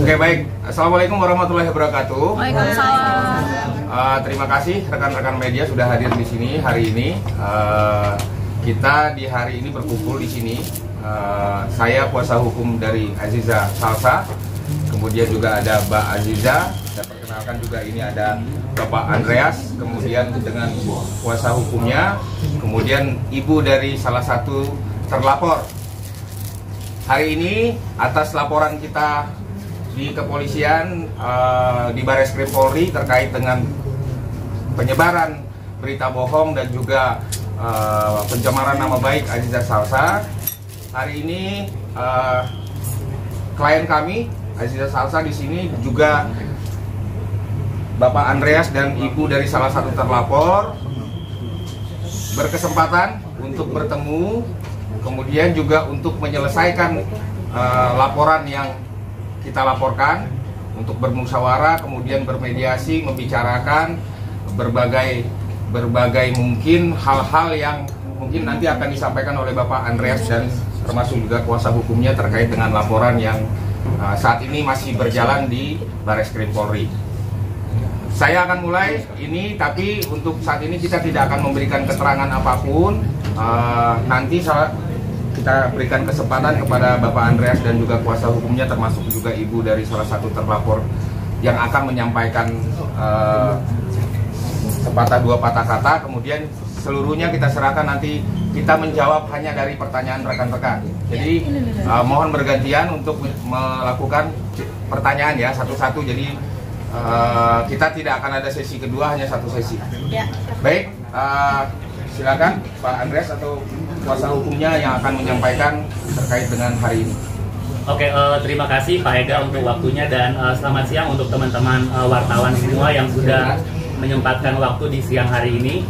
Oke, baik. Assalamualaikum warahmatullahi wabarakatuh. Waalaikumsalam. Terima kasih rekan-rekan media sudah hadir di sini hari ini. Kita di hari ini berkumpul di sini. Saya kuasa hukum dari Aziza Salsa. Kemudian juga ada Mbak Aziza. Saya perkenalkan juga ini ada Bapak Andreas. Kemudian dengan kuasa hukumnya. Kemudian ibu dari salah satu terlapor. Hari ini atas laporan kita di kepolisian di Bareskrim Polri terkait dengan penyebaran berita bohong dan juga pencemaran nama baik Aziza Salsa. Hari ini klien kami Aziza Salsa di sini juga Bapak Andreas dan ibu dari salah satu terlapor berkesempatan untuk bertemu, kemudian juga untuk menyelesaikan laporan yang kita laporkan, untuk bermusyawarah, kemudian bermediasi, membicarakan berbagai mungkin hal-hal yang mungkin nanti akan disampaikan oleh Bapak Andreas dan termasuk juga kuasa hukumnya terkait dengan laporan yang saat ini masih berjalan di Bareskrim Polri. Saya akan mulai ini, tapi untuk saat ini kita tidak akan memberikan keterangan apapun. Nanti kita berikan kesempatan kepada Bapak Andreas dan juga kuasa hukumnya, termasuk juga ibu dari salah satu terlapor yang akan menyampaikan sepatah dua patah kata. Kemudian seluruhnya kita serahkan, nanti kita menjawab hanya dari pertanyaan rekan-rekan. Jadi mohon bergantian untuk melakukan pertanyaan ya, satu-satu. Jadi kita tidak akan ada sesi kedua, hanya satu sesi. Baik, silakan Pak Andreas atau kuasa hukumnya yang akan menyampaikan terkait dengan hari ini. Oke, terima kasih Pak Ega untuk waktunya, dan selamat siang untuk teman-teman wartawan semua yang sudah menyempatkan waktu di siang hari ini.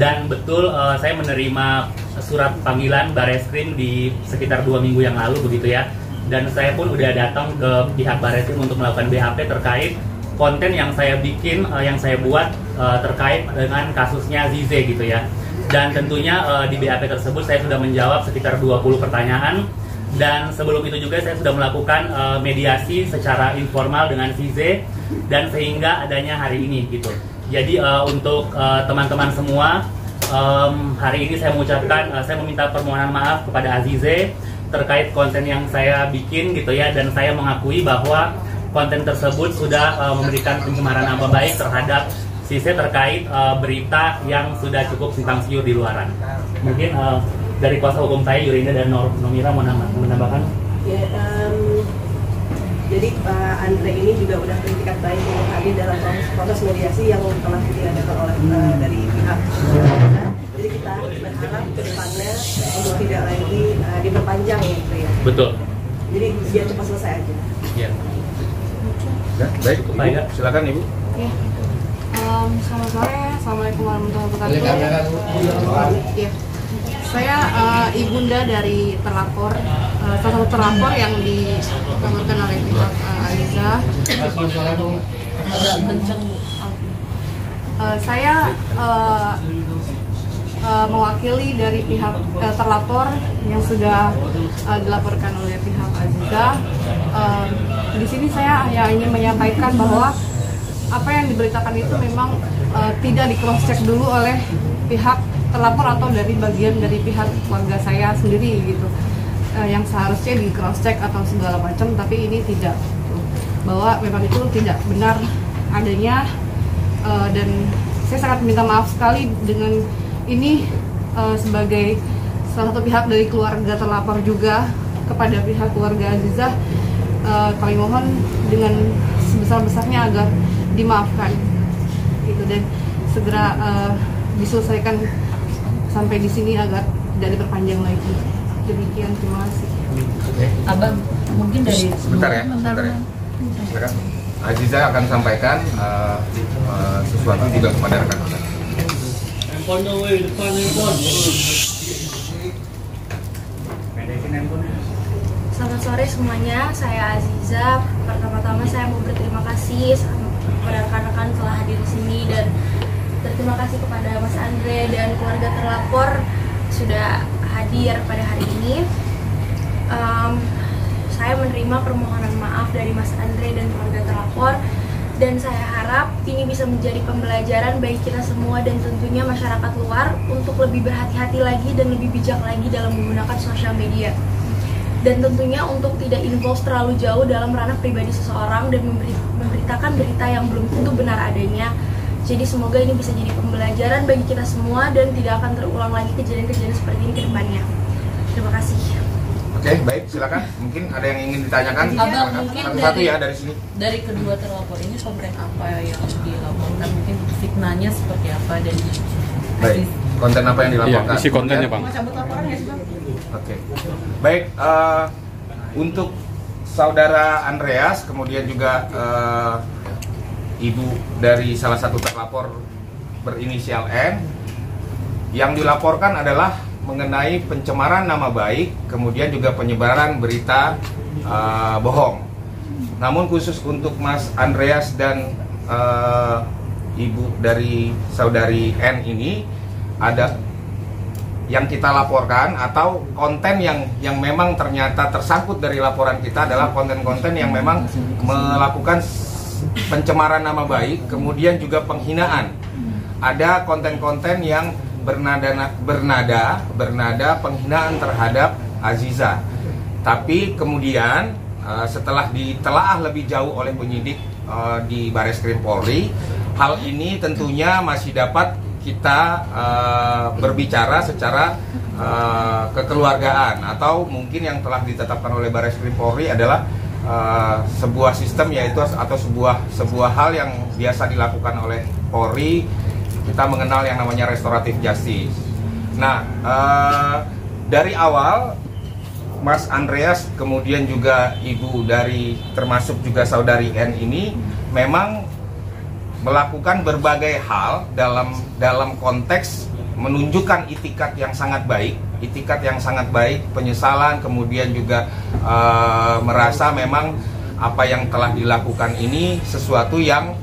Dan betul, saya menerima surat panggilan Bareskrim di sekitar 2 minggu yang lalu begitu ya. Dan saya pun udah datang ke pihak Bareskrim untuk melakukan BAP terkait konten yang saya bikin, yang saya buat terkait dengan kasusnya Zize gitu ya. Dan tentunya di BAP tersebut saya sudah menjawab sekitar 20 pertanyaan. Dan sebelum itu juga saya sudah melakukan mediasi secara informal dengan Zize, dan sehingga adanya hari ini gitu. Jadi untuk teman-teman semua, hari ini saya mengucapkan, saya meminta permohonan maaf kepada Azize terkait konten yang saya bikin gitu ya. Dan saya mengakui bahwa konten tersebut sudah memberikan pencemaran nama baik terhadap Zize terkait berita yang sudah cukup simpang siur di luaran. Mungkin dari kuasa hukum saya, Yurinda dan Nomira mau menambahkan? Ya, jadi Pak Andre ini juga sudah beritikat baik untuk hadir dalam proses mediasi yang telah diadakan oleh dari pihak. Jadi kita berharap ke depannya untuk tidak lagi diperpanjang gitu ya. Betul. Jadi biar cepat selesai aja. Ya. Ya, baik, Ibu, silakan Ibu. Oke. Selamat sore, assalamualaikum warahmatullahi wabarakatuh. Ya. Saya ibunda dari terlapor, salah satu terlapor yang dilaporkan oleh pihak Aziza. Saya mewakili dari pihak terlapor yang sudah dilaporkan oleh pihak Aziza. Di sini saya hanya ingin menyampaikan bahwa apa yang diberitakan itu memang tidak di cross check dulu oleh pihak terlapor atau dari bagian dari pihak keluarga saya sendiri gitu, yang seharusnya di cross check atau segala macam, tapi ini tidak, bahwa memang itu tidak benar adanya, dan saya sangat minta maaf sekali dengan ini sebagai salah satu pihak dari keluarga terlapor juga kepada pihak keluarga Aziza. Kami mohon dengan sebesar-besarnya agar dimaafkan gitu, dan segera diselesaikan sampai di sini agar tidak diperpanjang lagi. Demikian, terima kasih. Abang, mungkin dari Sebentar ya. Silakan. Aziza akan sampaikan sesuatu juga kepada rekan-rekan. Selamat sore semuanya, saya Aziza. Pertama-tama saya mau berterima kasih kepada rekan-rekan telah hadir di sini, dan berterima kasih kepada Mas Andre dan keluarga terlapor sudah hadir pada hari ini. Saya menerima permohonan maaf dari Mas Andre dan keluarga terlapor. Dan saya harap ini bisa menjadi pembelajaran bagi kita semua dan tentunya masyarakat luar untuk lebih berhati-hati lagi dan lebih bijak lagi dalam menggunakan sosial media. Dan tentunya untuk tidak involve terlalu jauh dalam ranah pribadi seseorang dan memberitakan berita yang belum tentu benar adanya. Jadi semoga ini bisa jadi pembelajaran bagi kita semua dan tidak akan terulang lagi kejadian-kejadian seperti ini ke depannya. Terima kasih. Oke, baik, silakan. Mungkin ada yang ingin ditanyakan? Abang, mungkin Satu-satu ya dari sini. Dari kedua terlapor ini konten apa yang dilaporkan? Mungkin fitnahnya seperti apa dan Baik, konten apa yang dilaporkan? Isi kontennya, Bang. Mau cabut laporan ya sih Bang? Oke, baik. Untuk saudara Andreas, kemudian juga ibu dari salah satu terlapor berinisial N, yang dilaporkan adalah mengenai pencemaran nama baik, kemudian juga penyebaran berita bohong. Namun khusus untuk Mas Andreas dan ibu dari saudari N ini, ada yang kita laporkan atau konten yang memang ternyata tersangkut dari laporan kita adalah konten-konten yang memang melakukan pencemaran nama baik, kemudian juga penghinaan. Ada konten-konten yang bernada penghinaan terhadap Aziza. Tapi kemudian setelah ditelaah lebih jauh oleh penyidik di Bareskrim Polri, hal ini tentunya masih dapat kita berbicara secara kekeluargaan, atau mungkin yang telah ditetapkan oleh Bareskrim Polri adalah sebuah sistem, yaitu atau sebuah hal yang biasa dilakukan oleh Polri. Kita mengenal yang namanya restoratif justice. Nah, dari awal Mas Andreas kemudian juga ibu dari termasuk juga saudari N ini memang melakukan berbagai hal dalam konteks menunjukkan itikat yang sangat baik, penyesalan, kemudian juga merasa memang apa yang telah dilakukan ini sesuatu yang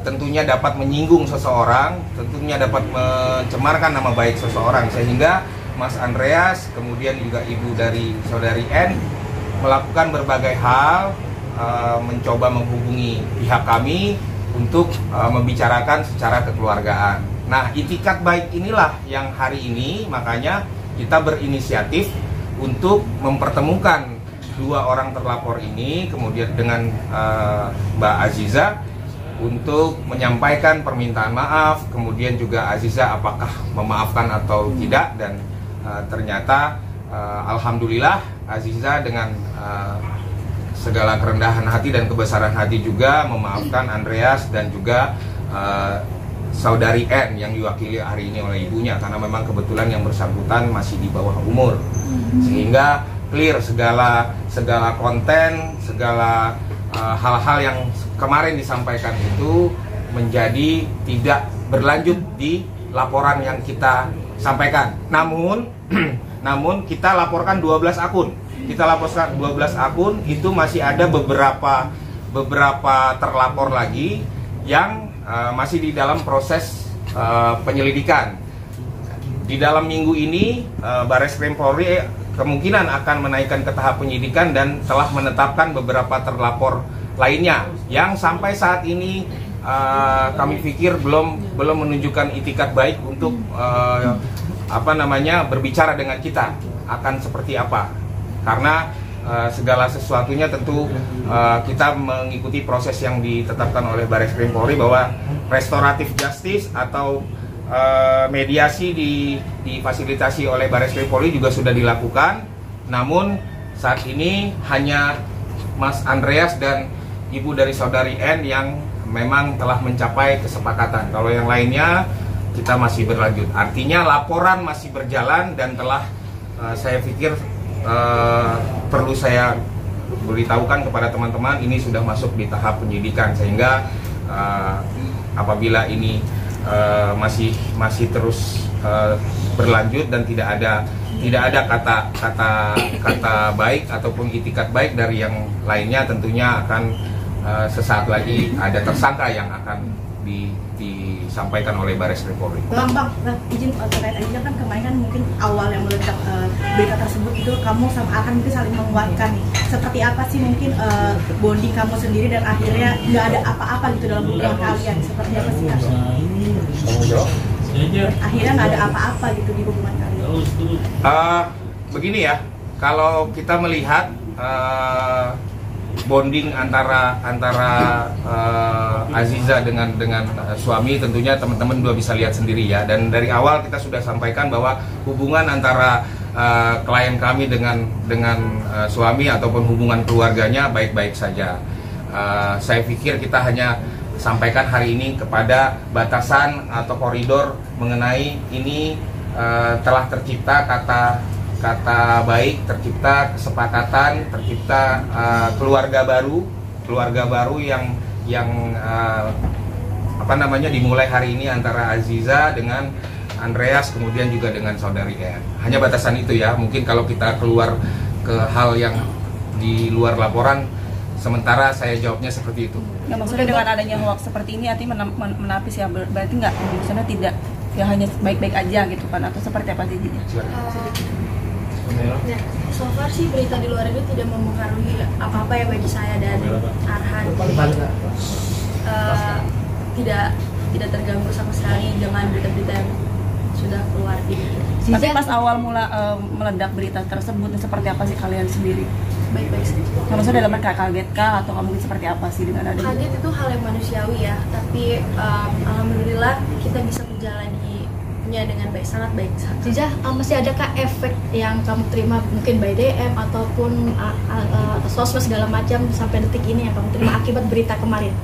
tentunya dapat menyinggung seseorang, tentunya dapat mencemarkan nama baik seseorang, sehingga Mas Andreas kemudian juga ibu dari saudari N melakukan berbagai hal, mencoba menghubungi pihak kami untuk membicarakan secara kekeluargaan. Nah, itikat baik inilah yang hari ini makanya kita berinisiatif untuk mempertemukan dua orang terlapor ini kemudian dengan Mbak Aziza untuk menyampaikan permintaan maaf, kemudian juga Aziza apakah memaafkan atau tidak, dan ternyata alhamdulillah Aziza dengan segala kerendahan hati dan kebesaran hati juga memaafkan Andreas dan juga saudari N yang diwakili hari ini oleh ibunya, karena memang kebetulan yang bersangkutan masih di bawah umur, sehingga clear segala konten, segala hal-hal yang kemarin disampaikan itu menjadi tidak berlanjut di laporan yang kita sampaikan. Namun kita laporkan 12 akun. Kita laporkan 12 akun, itu masih ada beberapa terlapor lagi yang masih di dalam proses penyelidikan. Di dalam minggu ini Bareskrim Polri kemungkinan akan menaikkan ke tahap penyidikan dan telah menetapkan beberapa terlapor lainnya yang sampai saat ini kami pikir belum menunjukkan itikat baik untuk berbicara dengan kita akan seperti apa, karena segala sesuatunya tentu kita mengikuti proses yang ditetapkan oleh Bareskrim Polri bahwa restoratif justice atau mediasi difasilitasi oleh Bareskrim Polri juga sudah dilakukan. Namun saat ini hanya Mas Andreas dan ibu dari saudari N yang memang telah mencapai kesepakatan. Kalau yang lainnya kita masih berlanjut. Artinya laporan masih berjalan dan telah saya pikir perlu saya beritahukan kepada teman-teman, ini sudah masuk di tahap penyidikan, sehingga apabila ini masih terus berlanjut dan tidak ada kata baik ataupun itikat baik dari yang lainnya, tentunya akan sesaat lagi ada tersangka yang akan disampaikan oleh Baris Krim Polri. Bang, nah, izin terkait aja kan kemarin kan mungkin awal yang meledak berita tersebut itu kamu sama Arhan mungkin saling menguatkan nih. Seperti apa sih mungkin bonding kamu sendiri dan akhirnya nggak ada apa-apa gitu dalam hubungan kalian? Seperti apa sih? Akhirnya nggak ada apa-apa gitu di hubungan kalian. Begini ya, kalau kita melihat bonding antara Aziza dengan suami, tentunya teman-teman udah bisa lihat sendiri ya. Dan dari awal kita sudah sampaikan bahwa hubungan antara klien kami dengan suami ataupun hubungan keluarganya baik-baik saja. Saya pikir kita hanya sampaikan hari ini kepada batasan atau koridor mengenai ini telah tercipta kata baik, tercipta kesepakatan, tercipta keluarga baru yang dimulai hari ini antara Aziza dengan Andreas, kemudian juga dengan saudari Ea. Hanya batasan itu ya. Mungkin kalau kita keluar ke hal yang di luar laporan, sementara saya jawabnya seperti itu. Ya, maksudnya dengan adanya hoax seperti ini artinya menapis ya, berarti nggak, maksudnya tidak ya hanya baik-baik aja gitu kan, atau seperti apa sih? Ya, so far sih berita di luar itu tidak mempengaruhi apa-apa ya bagi saya dan Arhan. Tidak terganggu sama sekali dengan berita-berita yang sudah keluar ini. Tapi pas awal meledak berita tersebut, seperti apa sih kalian sendiri? Baik-baik saja. Maksudnya dalam mereka kaget kah atau mungkin seperti apa sih dengan adanya? Kaget itu hal yang manusiawi ya, tapi alhamdulillah kita bisa menjalaninya dengan baik, sangat baik. Ziza, masih adakah efek yang kamu terima mungkin by DM ataupun sosmed segala macam sampai detik ini yang kamu terima akibat berita kemarin?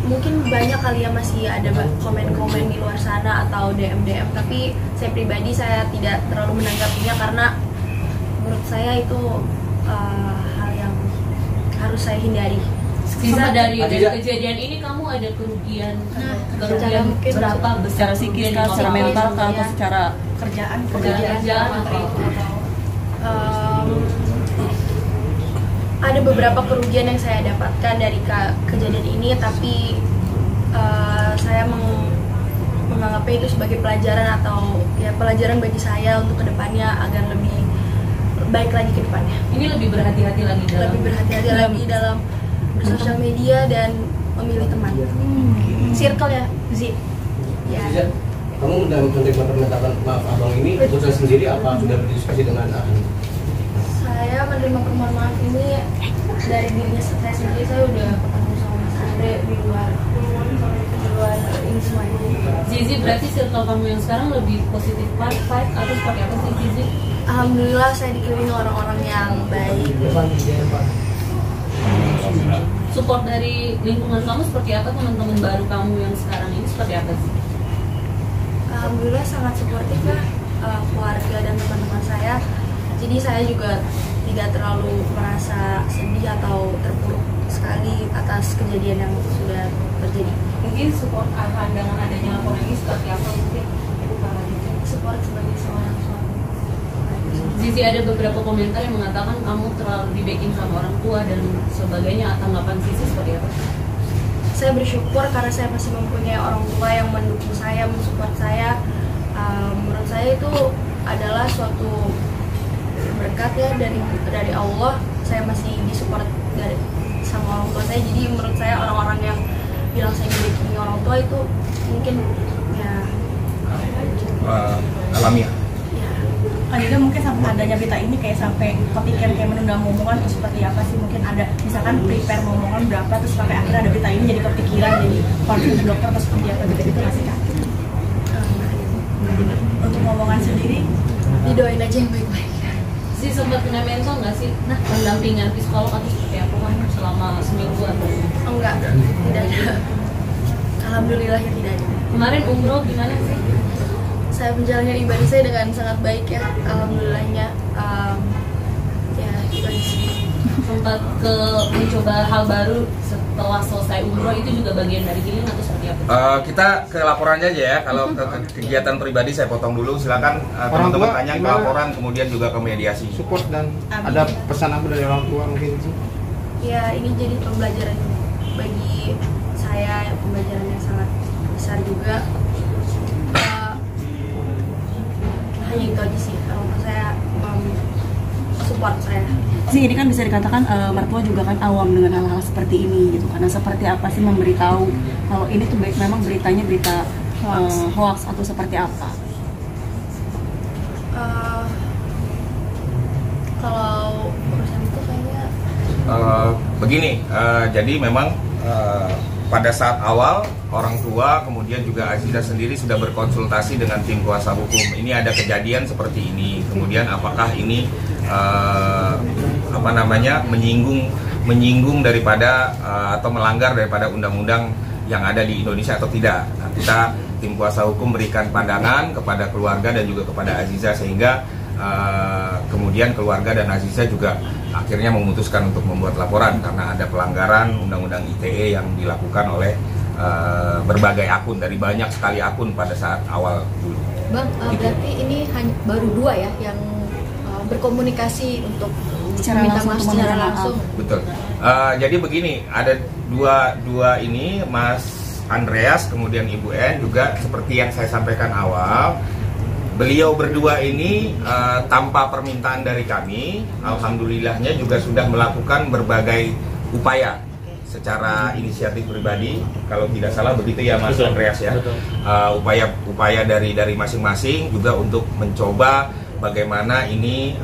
Mungkin banyak kali ya masih ada komen-komen di luar sana atau DM, tapi saya pribadi saya tidak terlalu menanggapinya karena menurut saya itu hal yang harus saya hindari. Ziza, dari kejadian ini kamu ada kerugian berapa besar? Secara psikis, secara mental, atau secara kerjaan ada beberapa kerugian yang saya dapatkan dari kejadian ini, tapi saya menganggapnya itu sebagai pelajaran atau ya pelajaran bagi saya untuk kedepannya agar lebih baik lagi ke depannya. Ini lebih berhati-hati lagi dalam bersosial media dan memilih teman. Circle ya, Zi. Ya. Kamu udah menerima permintaan maaf abang ini keputusan sendiri apa sudah berdiskusi dengan Arhan? Saya menerima permohonan maaf ini dari dirinya saya sendiri. Saya udah ketemu sama Mas Andre di luar ini semuanya. Zizi, berarti circle kamu yang sekarang lebih positif vibe atau seperti apa sih Zizi? Alhamdulillah saya dikelilingi orang-orang yang baik. Support dari lingkungan kamu seperti apa? Teman-teman baru kamu yang sekarang ini seperti apa sih? Alhamdulillah sangat suportif ya, keluarga dan teman-teman saya. Jadi saya juga tidak terlalu merasa sedih atau terpuruk sekali atas kejadian yang sudah terjadi. Mungkin support Arhan dengan adanya laporan ini seperti apa mungkin? Support sebagai seorang suami. Zizi, ada beberapa komentar yang mengatakan kamu terlalu di-backing sama orang tua dan sebagainya. Tanggapan Zizi seperti apa? Saya bersyukur karena saya masih mempunyai orang tua yang mendukung saya, mensupport saya. Menurut saya itu adalah suatu berkat ya dari Allah. Saya masih disupport sama orang tua saya. Jadi menurut saya orang-orang yang bilang saya di-backing orang tua itu mungkin ya alamiah. Kan juga mungkin sampai adanya berita ini kayak sampai kepikiran kayak menunda momongan itu seperti apa sih? Mungkin ada misalkan prepare momongan berapa terus sampai akhirnya ada berita ini jadi kepikiran, jadi konsultasi dokter terus seperti apa gitu masih kan? Untuk momongan sendiri didoain aja yang baik-baik. Zizi sempat kena mental nggak sih? Nah, pendampingan psikolog atau seperti apa kan selama seminggu atau? Enggak, tidak ada. Alhamdulillah ya tidak ada. Kemarin umroh gimana sih? Saya menjalankan ibadah saya dengan sangat baik ya, alhamdulillahnya. Ya itu aja sih. Sempat mencoba hal baru setelah selesai umroh, itu juga bagian dari healing atau seperti apa? Kita ke laporannya aja ya. Kalau kegiatan pribadi saya potong dulu. Silakan teman-teman tanya ke laporan, kemudian juga ke mediasi. Support dan ada pesan apa dari orang tua mungkin sih? Ya ini jadi pembelajaran bagi saya pembelajaran yang sangat besar juga. Hanya itu aja sih, untuk saya support saya. Sih ini kan bisa dikatakan mertua juga kan awam dengan hal-hal seperti ini gitu. Karena seperti apa sih memberitahu kalau ini tuh baik memang beritanya berita hoax atau seperti apa? Kalau urusan itu kayaknya begini, jadi memang pada saat awal orang tua kemudian juga Aziza sendiri sudah berkonsultasi dengan tim kuasa hukum. Ini ada kejadian seperti ini, kemudian apakah ini menyinggung daripada atau melanggar daripada undang-undang yang ada di Indonesia atau tidak. Nah, kita tim kuasa hukum berikan pandangan kepada keluarga dan juga kepada Aziza sehingga kemudian keluarga dan Aziza juga akhirnya memutuskan untuk membuat laporan karena ada pelanggaran undang-undang ITE yang dilakukan oleh berbagai akun, dari banyak sekali akun pada saat awal dulu. Bang, berarti ini hanya baru 2 ya yang berkomunikasi untuk minta maaf secara langsung. Betul. Jadi begini, ada dua ini, Mas Andreas kemudian Ibu N juga seperti yang saya sampaikan awal. Beliau berdua ini tanpa permintaan dari kami, alhamdulillahnya juga sudah melakukan berbagai upaya secara inisiatif pribadi, kalau tidak salah begitu ya Mas Andreas ya. Upaya dari masing-masing juga untuk mencoba bagaimana ini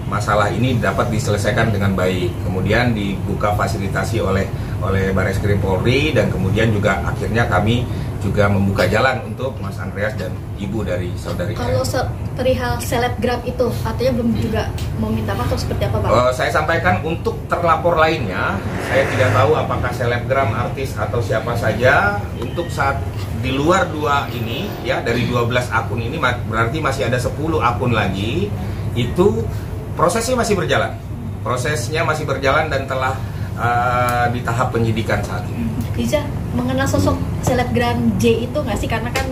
masalah ini dapat diselesaikan dengan baik. Kemudian dibuka fasilitasi oleh Bareskrim Polri dan kemudian juga akhirnya kami juga membuka jalan untuk Mas Andreas dan ibu dari saudari. Kalau perihal selebgram itu artinya belum juga mau minta maaf atau seperti apa Pak? Saya sampaikan untuk terlapor lainnya, saya tidak tahu apakah selebgram, artis atau siapa saja. Untuk saat di luar 2 ini ya, dari 12 akun ini berarti masih ada 10 akun lagi. Itu prosesnya masih berjalan. Prosesnya masih berjalan dan telah di tahap penyidikan saat ini. Iza, mengenal sosok selebgram J itu nggak sih? Karena kan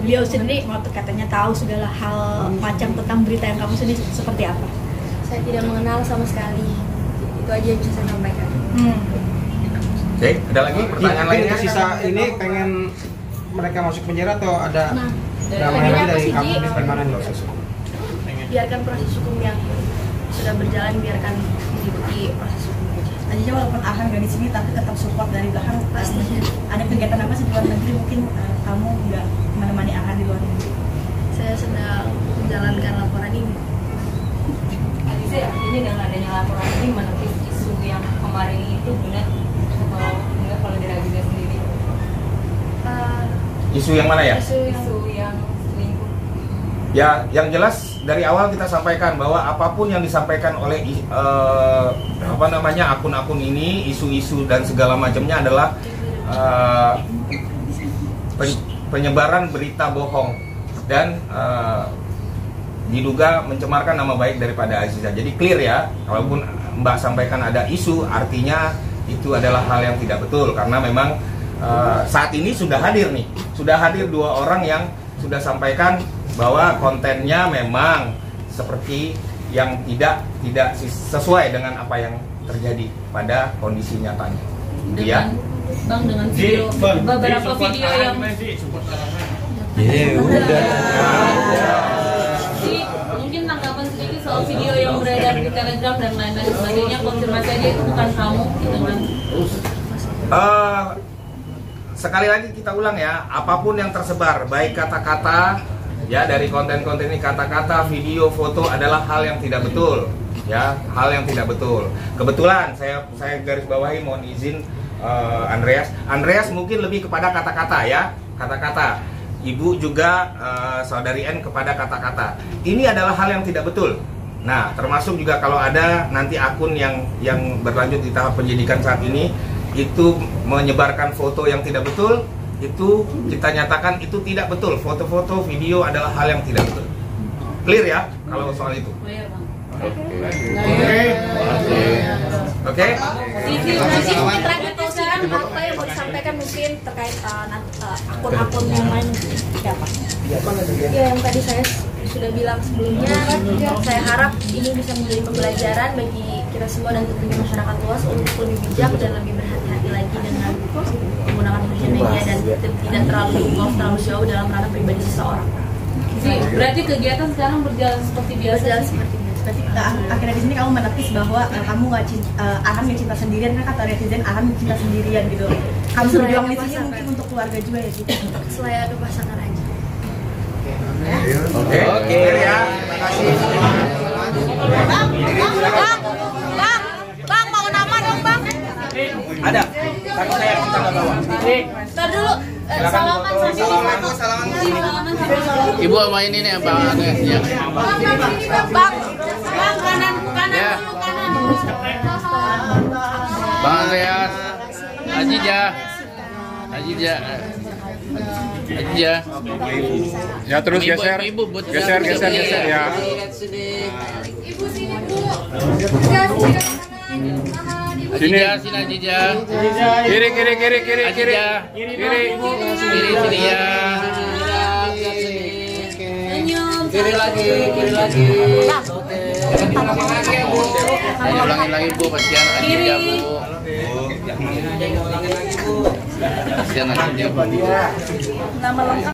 beliau sendiri katanya tahu segala hal macam tentang berita yang kamu sendiri seperti apa? Saya tidak mengenal sama sekali. Itu aja yang bisa saya sampaikan. Oke, ada lagi pertanyaan lainnya? Sisa ini pengen mereka masuk penjara atau ada Dari kamu permanen? Biarkan proses hukum yang sudah berjalan, biarkan diikuti proses hukum. Aziza walaupun Ahang nggak di sini tapi tetap support dari belakang. Pasti ada kegiatan apa sih di luar negeri, mungkin kamu nggak menemani Ahang di luar negeri? Saya sedang menjalankan laporan ini. Aziza, artinya dengan adanya laporan ini menepis isu yang kemarin itu benar atau enggak kalau dari Aziza sendiri? Isu yang mana ya? Isu yang selingkuh. Ya, yang jelas dari awal kita sampaikan bahwa apapun yang disampaikan oleh akun-akun ini, isu-isu dan segala macamnya adalah penyebaran berita bohong dan diduga mencemarkan nama baik daripada Aziza. Jadi clear ya, kalaupun Mbak sampaikan ada isu, artinya itu adalah hal yang tidak betul karena memang saat ini sudah hadir 2 orang yang sudah sampaikan bahwa kontennya memang seperti yang tidak sesuai dengan apa yang terjadi pada kondisi nyatanya. Dengan video beberapa video yang mungkin tanggapan sedikit soal video yang beredar di Telegram dan lain-lain sebagainya, konfirmasi aja itu bukan kamu gitu kan? Sekali lagi kita ulang ya, apapun yang tersebar, baik kata-kata ya dari konten-konten ini, kata-kata, video, foto adalah hal yang tidak betul ya, hal yang tidak betul. Kebetulan saya garis bawahi, mohon izin Andreas mungkin lebih kepada kata-kata ya, kata-kata. Ibu juga saudari N kepada kata-kata. Ini adalah hal yang tidak betul. Nah, termasuk juga kalau ada nanti akun yang berlanjut di tahap penyidikan saat ini itu menyebarkan foto yang tidak betul, itu kita nyatakan itu tidak betul. Foto-foto, video adalah hal yang tidak betul. Clear ya kalau soal itu? Oke. Mungkin terakhir closing apa yang mau disampaikan mungkin terkait akun-akun yang lain siapa? Ya, yang tadi saya sudah bilang sebelumnya, saya harap ini bisa menjadi pembelajaran bagi kita semua dan tentunya masyarakat luas untuk lebih bijak dan lebih berhati-hati. lagi dengan menggunakan sosial media dan tidak terlalu involve, terlalu jauh dalam ranah pribadi seseorang. Berarti kegiatan sekarang berjalan seperti biasa. Berjalan seperti biasa. Akhirnya di sini kamu menepis bahwa kamu nggak akan nggak cinta sendirian, kan kata netizen akan cinta sendirian gitu. Kamu berjuang di sini mungkin untuk keluarga juga ya gitu. Selain ada pasangan aja. Oke. Ya. Terima kasih. Bang, mau nama dong bang? Ada. Tapi saya kita nggak bawa. Ntar dulu, salaman Ibu sama ini nih Bang Andreas ya. Bang, kanan Ya. dulu kanan. Bang Andreas, Azija. Ya terus Ibu, geser. ibu, buat Geser ya. Azija, sini Azija. Kiri. Azija. Kiri sini ya. Kiri lagi. Saya ulangin lagi Bu, kasihan Azija Bu. Kasihan Azija Bu. Nama lengkap